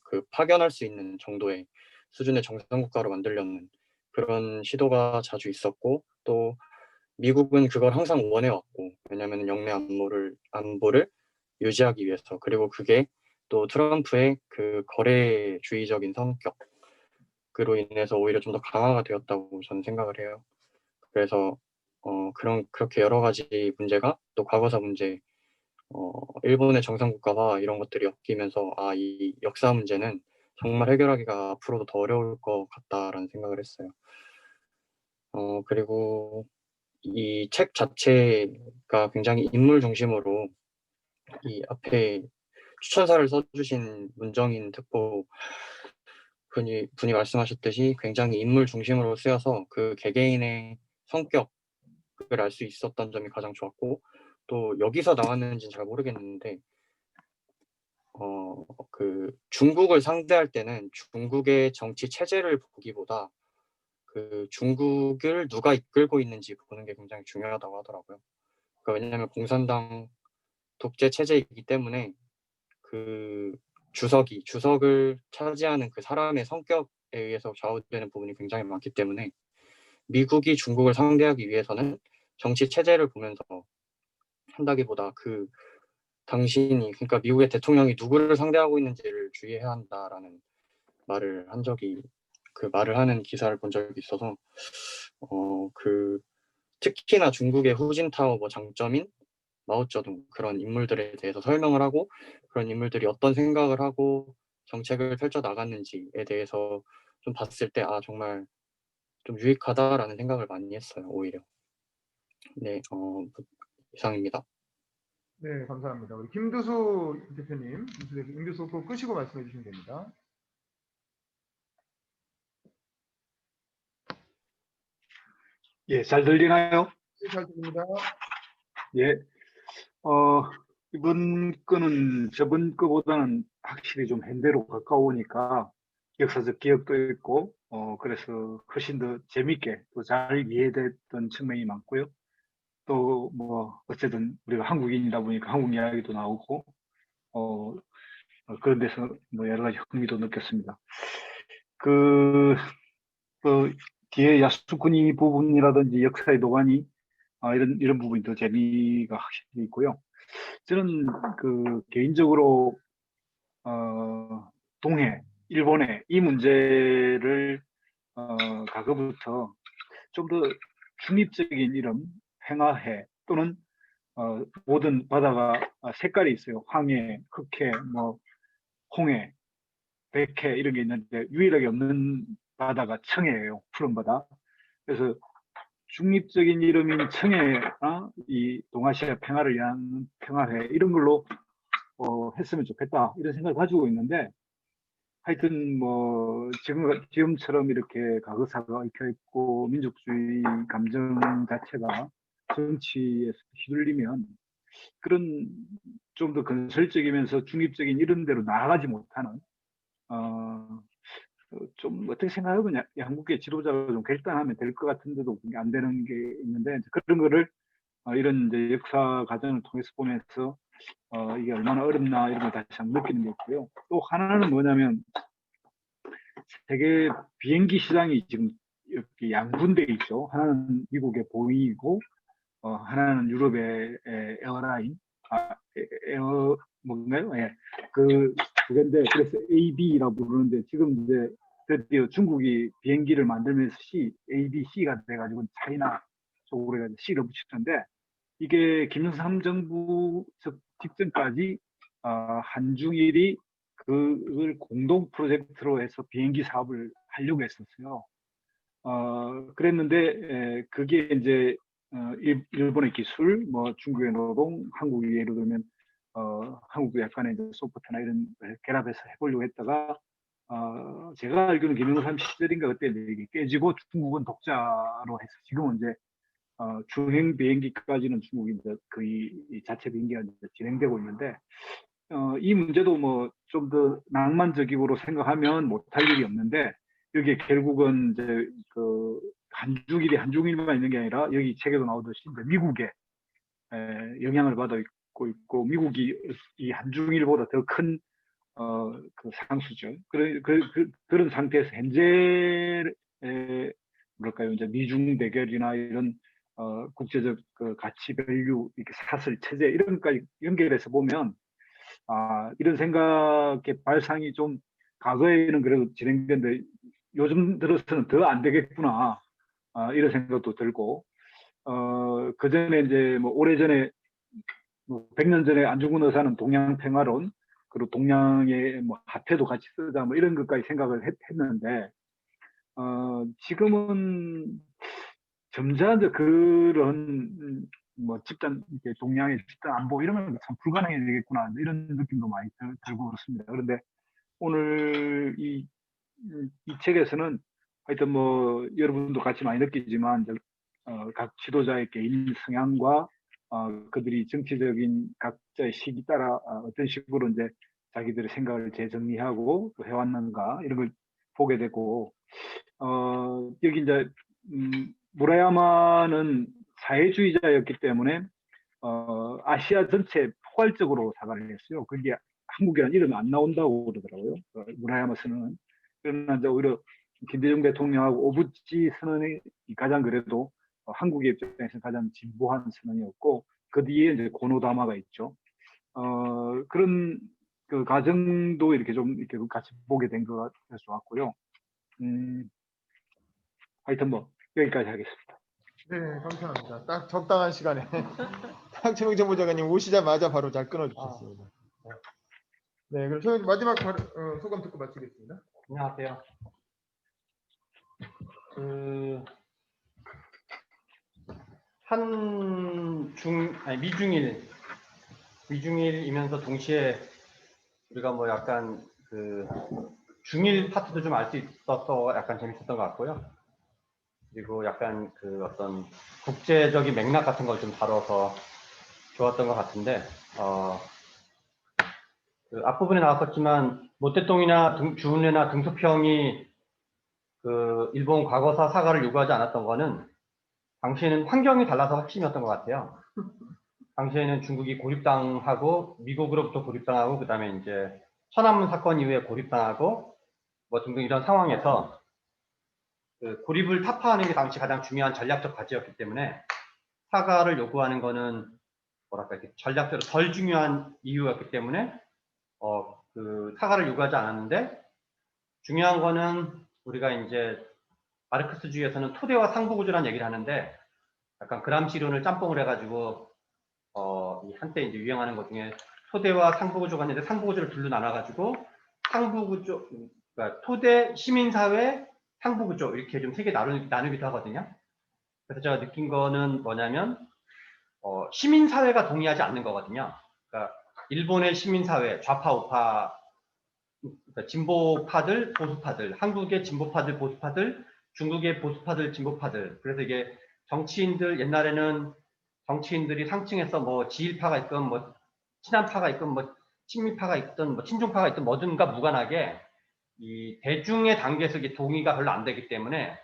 그 파견할 수 있는 정도의 수준의 정상국가로 만들려는 그런 시도가 자주 있었고, 또 미국은 그걸 항상 원해왔고, 왜냐하면 영내 안보를 유지하기 위해서. 그리고 그게 또 트럼프의 그 거래주의적인 성격으로 인해서 오히려 좀 더 강화가 되었다고 저는 생각을 해요. 그래서 그렇게 여러 가지 문제가, 또 과거사 문제, 일본의 정상국가와 이런 것들이 엮이면서 이 역사 문제는 정말 해결하기가 앞으로도 더 어려울 것 같다라는 생각을 했어요. 그리고 이 책 자체가 굉장히 인물 중심으로, 이 앞에 추천사를 써주신 문정인 특보 분이 말씀하셨듯이 굉장히 인물 중심으로 쓰여서 그 개개인의 성격을 알 수 있었던 점이 가장 좋았고, 또 여기서 나왔는지는 잘 모르겠는데 그 중국을 상대할 때는 중국의 정치 체제를 보기보다 그 중국을 누가 이끌고 있는지 보는 게 굉장히 중요하다고 하더라고요. 그러니까 왜냐하면 공산당 독재 체제이기 때문에 그 주석을 차지하는 그 사람의 성격에 의해서 좌우되는 부분이 굉장히 많기 때문에 미국이 중국을 상대하기 위해서는 정치 체제를 보면서 한다기보다 그 당신이, 그러니까 미국의 대통령이 누구를 상대하고 있는지를 주의해야 한다라는 말을 하는 기사를 본 적이 있어서 특히나 중국의 후진타오 장점인 마오쩌둥, 그런 인물들에 대해서 설명을 하고, 그런 인물들이 어떤 생각을 하고 정책을 펼쳐 나갔는지에 대해서 좀 봤을 때 정말 좀 유익하다라는 생각을 많이 했어요. 오히려. 네, 이상입니다. 네, 감사합니다. 우리 김두수 대표님, 김두수 꼭 끄시고 말씀해 주시면 됩니다. 예, 잘 들리나요? 네, 잘 들립니다. 예. 이번 거는 저번 거보다는 확실히 좀 현대로 가까우니까 역사적 기억도 있고, 그래서 훨씬 더 재밌게 또 잘 이해됐던 측면이 많고요. 또 뭐, 어쨌든 우리가 한국인이다 보니까 한국 이야기도 나오고, 그런 데서 뭐 여러 가지 흥미도 느꼈습니다. 그, 뒤에 야스쿠니 부분이라든지 역사의 도가니, 이런 부분이 더 재미가 확실히 있고요. 저는 개인적으로 동해, 일본의 이 문제를 과거부터 좀 더 중립적인 이름, 횡화해 또는 모든 바다가 색깔이 있어요. 황해, 흑해, 뭐 홍해, 백해 이런 게 있는데 유일하게 없는 바다가 청해예요. 푸른 바다. 그래서 중립적인 이름인 청해나 이 동아시아 평화를 위한 평화회 이런 걸로 했으면 좋겠다 이런 생각을 가지고 있는데 하여튼 뭐 지금처럼 이렇게 과거사가 얽혀 있고 민족주의 감정 자체가 정치에서 휘둘리면 그런 좀 더 건설적이면서 중립적인 이런 데로 나아가지 못하는 좀 어떻게 생각하면 한국의 지도자가 좀 결단하면 될 것 같은데도 그게 안 되는 게 있는데 그런 거를 이런 이제 역사 과정을 통해서 보면서 이게 얼마나 어렵나 이런 걸 다시 한번 느끼는 게 있고요. 또 하나는 뭐냐면 세계 비행기 시장이 지금 이렇게 양분돼 있죠. 하나는 미국의 보잉이고 하나는 유럽의 에어라인, 에어 뭔가요? 예, 그건데 그래서 AB라고 부르는데 지금 이제 드디어 중국이 비행기를 만들면서 A, B, C가 돼가지고 차이나 쪽으로 해가지고 C를 붙이는데 이게 김영삼 정부 직전까지 한중일이 그걸 공동 프로젝트로 해서 비행기 사업을 하려고 했었어요. 그랬는데 그게 이제 일본의 기술, 뭐 중국의 노동, 한국이 예를 들면 한국의 약간의 이제 소프트나 이런 걸 결합해서 해보려고 했다가 제가 알기로는 김영삼 시절인가 그때 이게 깨지고 중국은 독자로 해서 지금은 이제 중행 비행기까지는 중국이 이제 거의 자체 비행기가 이제 진행되고 있는데 이 문제도 뭐 좀 더 낭만적으로 생각하면 못할 일이 없는데 여기에 결국은 이제 한중일만 있는 게 아니라 여기 책에도 나오듯이 이제 미국의 영향을 받아 있고 미국이 이 한중일보다 더 큰 그 상수죠. 그런 상태에서 현재 뭐랄까요 이제 미중 대결이나 이런 국제적 가치 밸류 이렇게 사슬 체제 이런 것까지 연결해서 보면 이런 생각의 발상이 좀 과거에는 그래도 진행됐는데 요즘 들어서는 더 안 되겠구나 이런 생각도 들고 그 전에 이제 뭐 오래전에 뭐 100년 전에 안중근 의사는 동양 평화론 그리고 동양의 뭐 화폐도 같이 쓰자 뭐 이런 것까지 생각을 했는데 지금은 점잖은 그런 뭐 집단 이렇게 동양의 집단 안보 이러면 참 불가능해 되겠구나 이런 느낌도 많이 들고 그렇습니다. 그런데 오늘 이 책에서는 하여튼 뭐 여러분도 같이 많이 느끼지만 각 지도자의 개인 성향과 그들이 정치적인 각자의 시기 따라 어떤 식으로 이제 자기들의 생각을 재정리하고 또 해왔는가 이런 걸 보게 되고 여기 이제 무라야마는 사회주의자였기 때문에 아시아 전체 포괄적으로 사과를 했어요. 그게 한국이라는 이름이 안 나온다고 그러더라고요. 무라야마 선언은. 그러나 이제 오히려 김대중 대통령하고 오부치 선언이 가장 그래도 한국의 입장에서 가장 진보한 선언이었고 그 뒤에 이제 고노다마가 있죠. 그런 그 과정도 이렇게 좀 이렇게 같이 보게 된 것 같아서 좋았고요. 하여튼 뭐 여기까지 하겠습니다. 네, 감사합니다. 딱 적당한 시간에 딱 최명재 보좌관님 오시자마자 바로 잘 끊어주셨습니다. 네, 그럼 저희 마지막 소감 듣고 마치겠습니다. 안녕하세요. 미중일이면서 동시에 우리가 뭐 약간 중일 파트도 좀 알 수 있어서 약간 재밌었던 것 같고요. 그리고 약간 그 어떤 국제적인 맥락 같은 걸 좀 다뤄서 좋았던 것 같은데 그 앞부분에 나왔었지만 모태똥이나 주은래나 등소평이 그 일본 과거사 사과를 요구하지 않았던 거는 당시에는 환경이 달라서 핵심이었던 것 같아요. 당시에는 중국이 고립당하고 미국으로부터 고립당하고 그다음에 이제 천안문 사건 이후에 고립당하고 뭐 등등 이런 상황에서 그 고립을 타파하는 게 당시 가장 중요한 전략적 과제였기 때문에 사과를 요구하는 거는 뭐랄까 이렇게 전략적으로 덜 중요한 이유였기 때문에 그 사과를 요구하지 않았는데 중요한 거는 우리가 이제 마르크스주의에서는 토대와 상부구조라는 얘기를 하는데 약간 그람시론을 짬뽕을 해가지고 이 한때 이제 유행하는 것 중에 토대와 상부구조가 있는데 상부구조를 둘로 나눠가지고 상부구조 그러니까 토대 시민사회 상부구조 이렇게 좀 세 개 나누기도 하거든요. 그래서 제가 느낀 거는 뭐냐면 시민사회가 동의하지 않는 거거든요. 그러니까 일본의 시민사회 좌파 우파 그러니까 진보파들 보수파들 한국의 진보파들 보수파들 중국의 보수파들 진보파들 그래서 이게 정치인들 옛날에는 정치인들이 상층에서 뭐 지일파가 있건 뭐 친한파가 있건 뭐 친미파가 있든 뭐 친중파가 있든 뭐든가 무관하게 이 대중의 단계에서 이게 동의가 별로 안 되기 때문에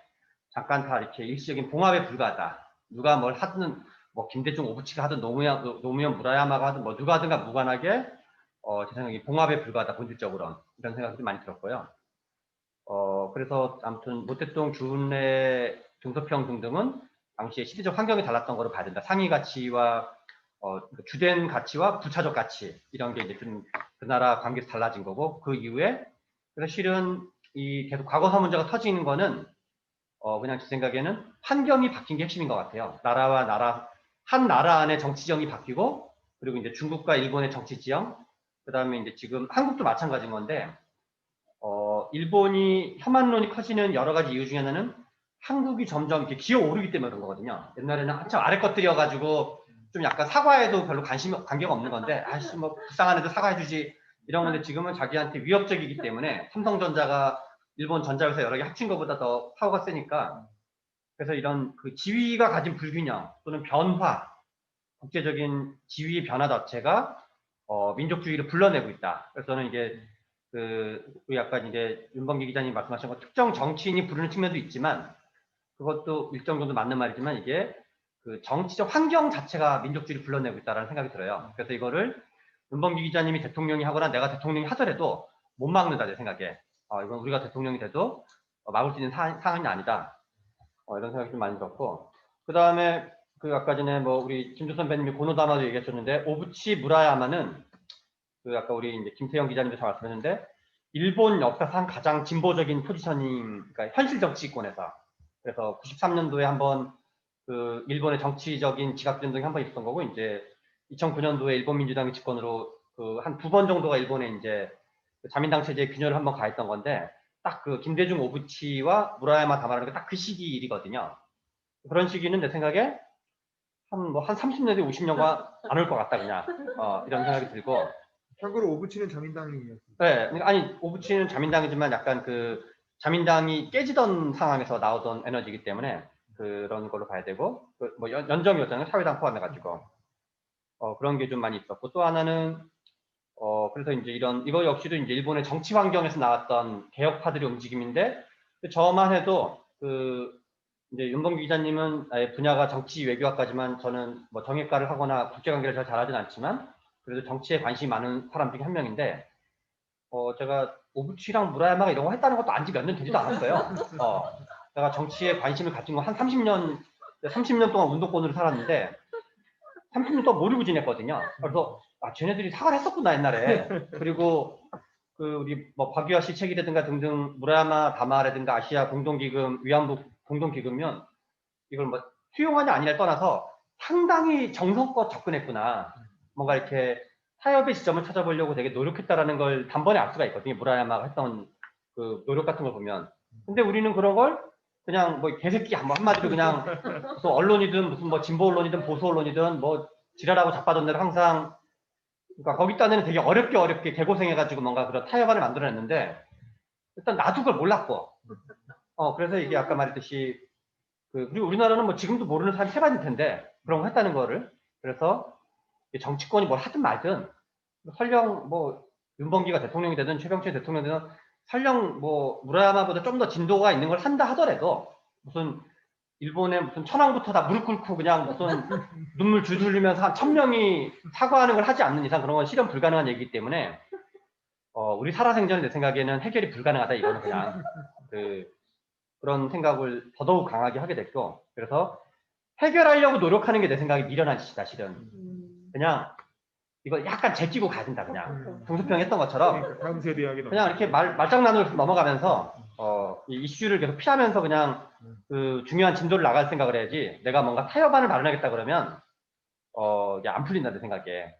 잠깐 다 이렇게 일시적인 봉합에 불과하다. 누가 뭘 하든 뭐 김대중 오부치가 하든 노무현 무라야마가 하든 뭐 누가 하든가 무관하게 제 생각에 봉합에 불과하다 본질적으로는 이런 생각이 많이 들었고요. 그래서 아무튼 모태똥 주은래 등소평 등등은 당시에 시대적 환경이 달랐던 거로 봐야 된다. 상위 가치와 주된 가치와 부차적 가치 이런 게 이제 좀 그 나라 관계에서 달라진 거고 그 이후에 그래서 실은 이 계속 과거사 문제가 터지는 거는 그냥 제 생각에는 환경이 바뀐 게 핵심인 것 같아요. 나라와 나라 한 나라 안에 정치 지형이 바뀌고 그리고 이제 중국과 일본의 정치 지형 그다음에 이제 지금 한국도 마찬가지인 건데 일본이 혐한론이 커지는 여러 가지 이유 중에 하나는 한국이 점점 이렇게 기어오르기 때문에 그런 거거든요. 옛날에는 한참 아래 것들이어가지고 좀 약간 사과에도 별로 관계가 없는 건데 아씨 뭐 불쌍한 애들 사과해주지 이런 건데 지금은 자기한테 위협적이기 때문에 삼성전자가 일본 전자회사 여러 개 합친 것보다 더 파워가 세니까 그래서 이런 그 지위가 가진 불균형 또는 변화 국제적인 지위의 변화 자체가 민족주의를 불러내고 있다. 그래서 저는 이게 그 약간 이제 윤범기 기자님 말씀하신 것 특정 정치인이 부르는 측면도 있지만 그것도 일정 정도 맞는 말이지만 이게 그 정치적 환경 자체가 민족주의를 불러내고 있다는 생각이 들어요. 그래서 이거를 윤범기 기자님이 대통령이 하거나 내가 대통령이 하더라도 못 막는다 제 생각에 이건 우리가 대통령이 돼도 막을 수 있는 상황이 아니다. 이런 생각이 좀 많이 들었고 그 다음에 그 아까 전에 뭐 우리 김조 선배님이 고노다마도 얘기하셨는데 오부치 무라야마는 그 아까 우리 이제 김태형 기자님도 잘 말씀하셨는데 일본 역사상 가장 진보적인 포지셔닝 그러니까 현실 정치권에서 그래서 93년도에 한번 그 일본의 정치적인 지각전쟁이 한번 있었던 거고 이제 2009년도에 일본 민주당이 집권으로 그 한 2번 정도가 일본에 이제 그 자민당 체제의 균열을 한번 가했던 건데 딱 그 김대중 오부치와 무라야마 다마라는 딱 그 시기 일이거든요. 그런 시기는 내 생각에 한 30년 뒤 50년가 안 올 것 같다 그냥 이런 생각이 들고 참고로 오부치는 자민당이었습니다. 네, 아니 오부치는 자민당이지만 약간 그 자민당이 깨지던 상황에서 나오던 에너지이기 때문에 그런 걸로 봐야 되고 뭐 연정이었잖아요 사회당 포함해가지고 그런 게 좀 많이 있었고 또 하나는 그래서 이제 이거 역시도 이제 일본의 정치 환경에서 나왔던 개혁파들의 움직임인데 저만 해도 그 이제 윤범기 기자님은 아예 분야가 정치 외교학과지만 저는 뭐 정외과를 하거나 국제관계를 잘 잘하진 않지만 그래도 정치에 관심이 많은 사람 중에 한 명인데 제가 오부치랑 무라야마가 이런 거 했다는 것도 안지 몇 년 되지도 않았어요. 제가 정치에 관심을 가진 거 한 30년 동안 운동권으로 살았는데 30년 동안 모르고 지냈거든요. 그래서 쟤네들이 사과를 했었구나 옛날에. 그리고 그 우리 뭐 박유아 씨 책이라든가 등등 무라야마 다마라든가 아시아 공동기금 위안부 공동기금은 이걸 뭐 수용하냐 아니냐를 떠나서 상당히 정성껏 접근했구나. 뭔가 이렇게 타협의 지점을 찾아보려고 되게 노력했다라는 걸 단번에 알 수가 있거든요. 무라야마가 했던 그 노력 같은 걸 보면. 근데 우리는 그런 걸 그냥 뭐 개새끼 한마디로 그냥 무슨 언론이든 무슨 뭐 진보 언론이든 보수 언론이든 뭐 지랄하고 자빠졌는 데를 항상 그러니까 거기 딴에는 되게 어렵게 개고생해가지고 뭔가 그런 타협안을 만들어냈는데 일단 나도 그걸 몰랐고 그래서 이게 아까 말했듯이 그리고 우리나라는 뭐 지금도 모르는 사람이 해봤을 텐데 그런 거 했다는 거를. 그래서 정치권이 뭘 하든 말든 설령 뭐 윤봉기가 대통령이 되든 최병철 대통령이 되든 설령 뭐 무라야마보다 좀 더 진도가 있는 걸 한다 하더라도 무슨 일본의 무슨 천황부터 다 무릎 꿇고 그냥 무슨 눈물 줄줄 흘리면서 한 1000명이 사과하는 걸 하지 않는 이상 그런 건 실현 불가능한 얘기이기 때문에 우리 살아생전에 내 생각에는 해결이 불가능하다. 이거는 그냥 그런 생각을 더더욱 강하게 하게 됐고, 그래서 해결하려고 노력하는 게 내 생각에 미련한 짓이다. 실은 그냥 이거 약간 제끼고 가야 된다. 그냥 동수평 했던 것처럼 그러니까 다음 세대에게 그냥 이렇게 말장난으로 넘어가면서 이 이슈를 계속 피하면서 그냥 그 중요한 진도를 나갈 생각을 해야지. 내가 뭔가 타협안을 마련하겠다 그러면 이게 안 풀린다. 내 생각에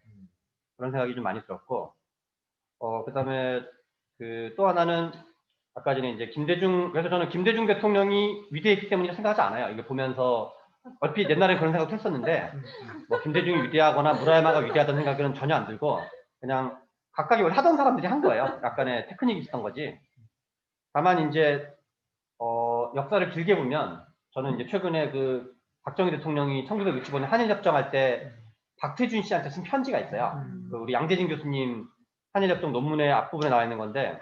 그런 생각이 좀 많이 들었고, 그다음에 또 하나는 아까 전에 이제 그래서 저는 김대중 대통령이 위대했기 때문이라 생각하지 않아요. 이거 보면서 얼핏 옛날에 그런 생각도 했었는데 뭐 김대중이 위대하거나 무라야마가 위대하다는 생각은 전혀 안 들고 그냥 각각이 원래 하던 사람들이 한 거예요. 약간의 테크닉이 있었던 거지. 다만 이제 역사를 길게 보면 저는 이제 최근에 그 박정희 대통령이 1965년 한일협정할 때 박태준 씨한테 쓴 편지가 있어요. 우리 양재진 교수님 한일협정 논문의 앞부분에 나와 있는 건데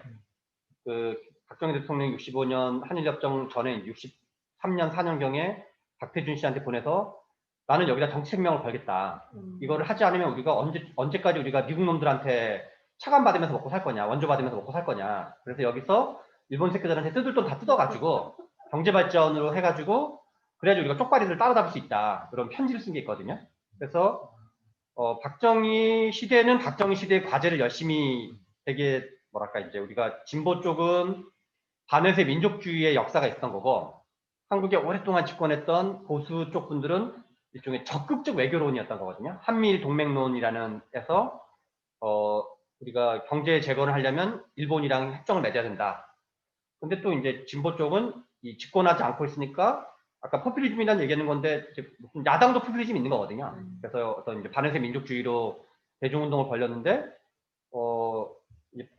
박정희 대통령이 65년 한일협정 전에 63년 4년경에 박태준 씨한테 보내서 나는 여기다 정치생명을 걸겠다. 이거를 하지 않으면 우리가 언제까지 우리가 미국 놈들한테 차관 받으면서 먹고 살 거냐, 원조 받으면서 먹고 살 거냐. 그래서 여기서 일본 새끼들한테 뜯을 돈 다 뜯어가지고 경제 발전으로 해가지고 그래야지 우리가 쪽발이를 따라잡을 수 있다. 그런 편지를 쓴 게 있거든요. 그래서 박정희 시대는 박정희 시대의 과제를 열심히 되게 뭐랄까 이제 우리가 진보 쪽은 반에서 민족주의의 역사가 있었던 거고 한국에 오랫동안 집권했던 보수 쪽 분들은 일종의 적극적 외교론이었던 거거든요. 한미일 동맹론이라는 에서 우리가 경제 재건을 하려면 일본이랑 협정을 맺어야 된다. 근데 또 이제 진보 쪽은 이 집권하지 않고 있으니까 아까 포퓰리즘이라는 얘기하는 건데 무슨 야당도 포퓰리즘 있는 거거든요. 그래서 어떤 이제 반에서 민족주의로 대중운동을 벌였는데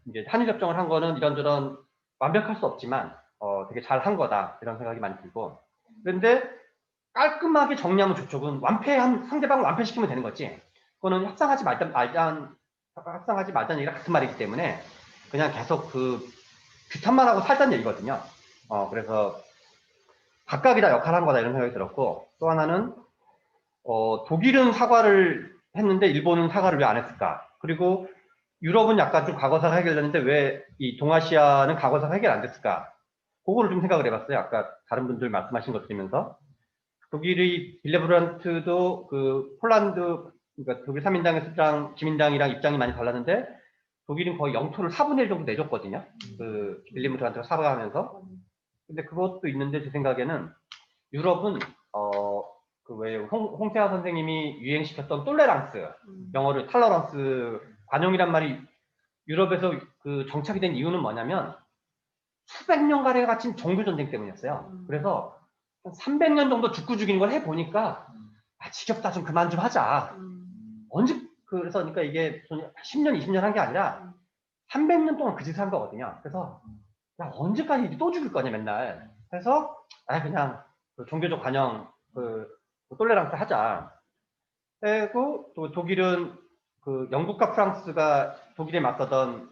이제 한일협정을 한 거는 이런저런 완벽할 수 없지만 되게 잘 한 거다 이런 생각이 많이 들고, 그런데 깔끔하게 정리하면 저쪽은 상대방을 완패시키면 되는 거지. 그거는 협상하지 말자는 얘기랑 같은 말이기 때문에 그냥 계속 규탄만 하고 살자는 얘기거든요. 그래서 각각이 다 역할을 한 거다 이런 생각이 들었고, 또 하나는 독일은 사과를 했는데 일본은 사과를 왜 안 했을까? 그리고 유럽은 약간 좀 과거사가 해결됐는데 왜 이 동아시아는 과거사가 해결 안 됐을까? 그거를 좀 생각을 해봤어요. 아까 다른 분들 말씀하신 것 들으면서 독일의 빌레브란트도 폴란드 그러니까 독일 3인당의 수장 지민당이랑 입장이 많이 달랐는데 독일은 거의 영토를 4분의 1 정도 내줬거든요. 빌레브란트가 사과하면서. 근데 그것도 있는데 제 생각에는 유럽은 왜 홍세화 선생님이 유행시켰던 똘레랑스, 영어를 탈러런스 관용이란 말이 유럽에서 정착이 된 이유는 뭐냐면 수백 년간에 갇힌 종교 전쟁 때문이었어요. 그래서 300년 정도 죽고 죽이는 걸 해보니까 지겹다 좀 그만 좀 하자. 그러니까 이게 10년, 20년 한 게 아니라 300년 동안 그 짓을 한 거거든요. 그래서 야, 언제까지 또 죽일 거냐 맨날. 그래서 그냥 종교적 관용 똘레랑스 하자. 그리고 또 독일은 영국과 프랑스가 독일에 맞서던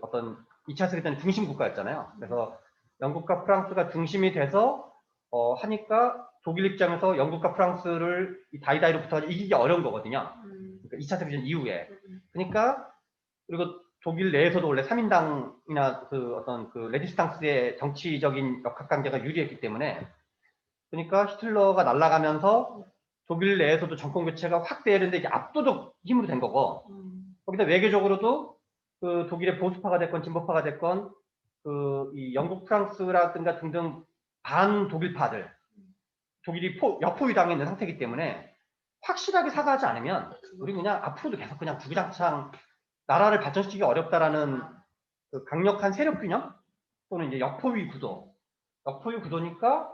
어떤 2차 세계대전 중심 국가였잖아요. 그래서 영국과 프랑스가 중심이 돼서 하니까 독일 입장에서 영국과 프랑스를 다이다이로 붙어 이기기 어려운 거거든요. 그러니까 2차 세계대전 이후에. 그러니까 그리고 독일 내에서도 원래 3인당이나 어떤 레지스탕스의 정치적인 역학관계가 유리했기 때문에, 그러니까 히틀러가 날아가면서 독일 내에서도 정권 교체가 확대되는데 이게 압도적 힘으로 된 거고, 거기다 외교적으로도 독일의 보수파가 됐건 진보파가 됐건 이 영국 프랑스라든가 등등 반 독일파들, 독일이 역포위 당해 있는 상태이기 때문에 확실하게 사과하지 않으면 우리 그냥 앞으로도 계속 그냥 주구장창 나라를 발전시키기 어렵다라는 강력한 세력 균형 또는 이제 역포위 구도니까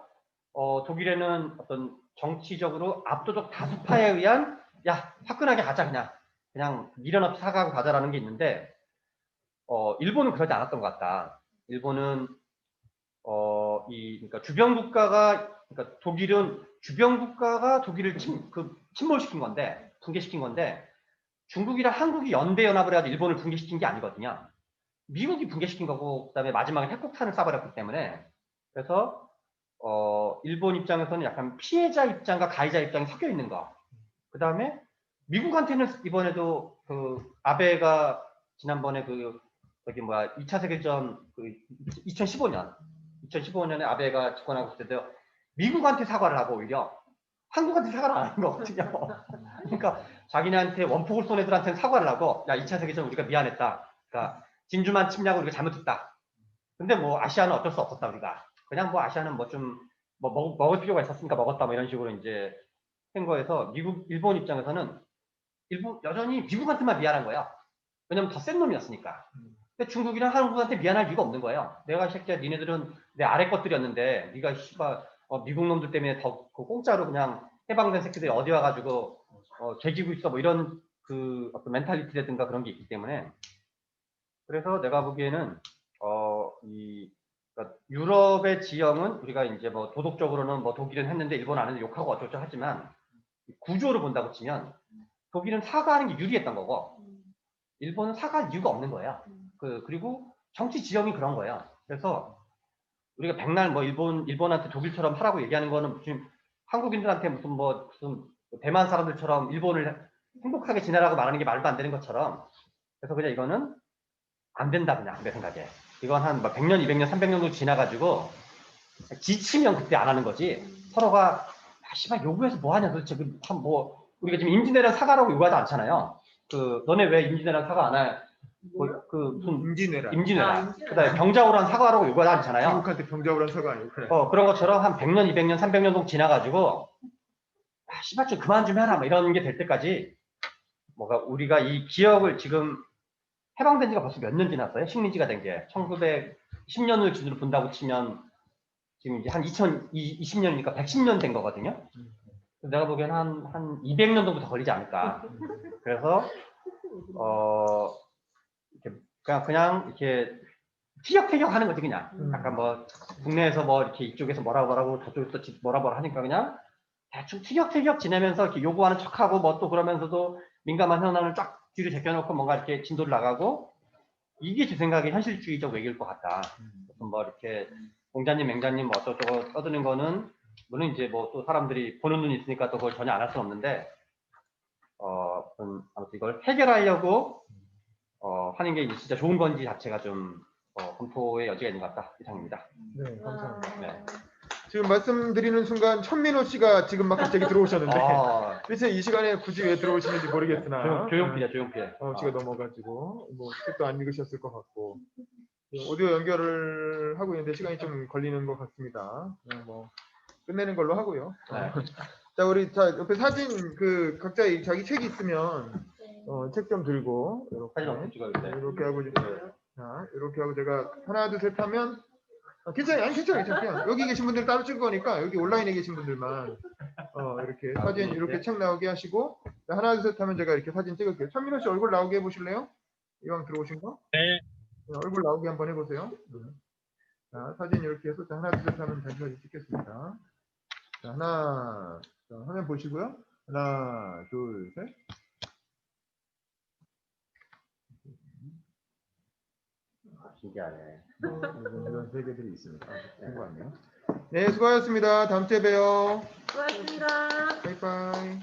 독일에는 어떤 정치적으로 압도적 다수파에 의한 화끈하게 가자 그냥 미련 없이 사과하고 가자라는 게 있는데 일본은 그러지 않았던 것 같다. 일본은 그러니까 주변 국가가, 그러니까 독일은 주변 국가가 독일을 침몰시킨 건데, 붕괴시킨 건데, 중국이랑 한국이 연대 연합을 해가지고 일본을 붕괴시킨 게 아니거든요. 미국이 붕괴시킨 거고, 그다음에 마지막에 핵폭탄을 쏴버렸기 때문에, 그래서 일본 입장에서는 약간 피해자 입장과 가해자 입장이 섞여 있는 거. 그다음에 미국한테는 이번에도 그 아베가 지난번에 저기 2차 세계전 2015년에 아베가 집권하고 있을 때도 미국한테 사과를 하고 오히려 한국한테 사과를 안 하는 거거든요. 그러니까 자기네한테 원폭을 쏜 애들한테는 사과를 하고, 야, 2차 세계전 우리가 미안했다. 그러니까 진주만 침략을 우리가 잘못했다. 근데 뭐 아시아는 어쩔 수 없었다 우리가. 그냥 뭐 아시아는 뭐 좀 먹을 필요가 있었으니까 먹었다 뭐 이런 식으로 이제 한 거에서 일본 입장에서는 여전히 미국한테만 미안한 거야. 왜냐면 더 센 놈이었으니까. 근데 중국이랑 한국한테 미안할 이유가 없는 거예요. 내가 이 새끼야, 니네들은 내 아래 것들이었는데 네가 씨발 미국 놈들 때문에 더 공짜로 그냥 해방된 새끼들이 어디 와가지고 개기고 있어 뭐 이런 그 어떤 멘탈리티라든가 그런 게 있기 때문에. 그래서 내가 보기에는 그러니까 유럽의 지형은 우리가 이제 뭐 도덕적으로는 뭐 독일은 했는데 일본 안 했는데 욕하고 어쩌고 하지만 구조를 본다고 치면 독일은 사과하는 게 유리했던 거고 일본은 사과할 이유가 없는 거예요. 그리고 정치 지형이 그런 거예요. 그래서 우리가 백날 뭐 일본한테 독일처럼 하라고 얘기하는 거는 지금 한국인들한테 무슨 대만 사람들처럼 일본을 행복하게 지내라고 말하는 게 말도 안 되는 것처럼. 그래서 그냥 이거는 안 된다 그냥 내 생각에. 이건 한 100년, 200년, 300년 정도 지나가지고 지치면 그때 안 하는 거지. 서로가 씨발 요구해서 뭐 하냐 도대체. 우리가 지금 임진왜란 사과라고 요구하지 않잖아요. 너네 왜 임진왜란 사과 안 해? 무슨 임진왜란. 그다음에 병자호란 사과라고 요구하지 않잖아요. 중국한테 병자호란 사과 아니고. 그래. 그런 것처럼 한 100년, 200년, 300년 정도 지나가지고 씨발 좀 그만 좀 해라 뭐 이런 게 될 때까지 우리가 이 기억을 지금 해방된 지가 벌써 몇 년 지났어요? 식민지가 된 게 1910년을 기준으로 본다고 치면 지금 이제 한 2020년이니까 110년 된 거거든요. 내가 보기엔 한 200년 정도 더 걸리지 않을까. 그래서 그냥 이렇게 티격태격 하는 거지 그냥. 약간 국내에서 이렇게 이쪽에서 뭐라고 저쪽에서 뭐라 하니까 그냥 대충 티격태격 지내면서 이렇게 요구하는 척하고 또 그러면서도 민감한 현안을 쫙 뒤로 제껴놓고 뭔가 이렇게 진도를 나가고, 이게 제 생각에 현실주의적 외교일 것 같다. 이렇게 공자님, 맹자님 어쩌고저쩌고 떠드는 거는 물론 이제 또 사람들이 보는 눈이 있으니까 또 그걸 전혀 안 할 수는 없는데 아무튼 이걸 해결하려고 하는 게 진짜 좋은 건지 자체가 좀 검토의 여지가 있는 것 같다. 이상입니다. 네, 감사합니다. 네. 지금 말씀드리는 순간 천민호 씨가 지금 막 갑자기 들어오셨는데 도대체 이 시간에 굳이 왜 들어오시는지 모르겠으나 조용필이야. 씨가 넘어가지고 책도 안 읽으셨을 것 같고 오디오 연결을 하고 있는데 시간이 좀 걸리는 것 같습니다. 그냥 끝내는 걸로 하고요. 네. 자, 우리 옆에 사진 각자 자기 책이 있으면 책 좀 들고 사진 어떻게 찍어요? 이렇게 하고 이렇게 하고 제가 하나 둘 셋 하면 괜찮아요. 여기 계신 분들 따로 찍을 거니까 여기 온라인에 계신 분들만 이렇게 사진 이렇게 책 나오게 하시고 하나 둘 셋 하면 제가 이렇게 사진 찍을게요. 천민호 씨 얼굴 나오게 해보실래요? 이왕 들어오신 거? 네. 얼굴 나오게 한번 해보세요. 자, 사진 이렇게 해서 하나 둘 셋 하면 다시 찍겠습니다. 자, 화면 보시고요. 하나 둘 셋. 신기하네. 이런 세계들이 있습니다. 수고하네요. 네, 수고하셨습니다. 다음 주에 봬요. 수고하셨습니다. 바이바이.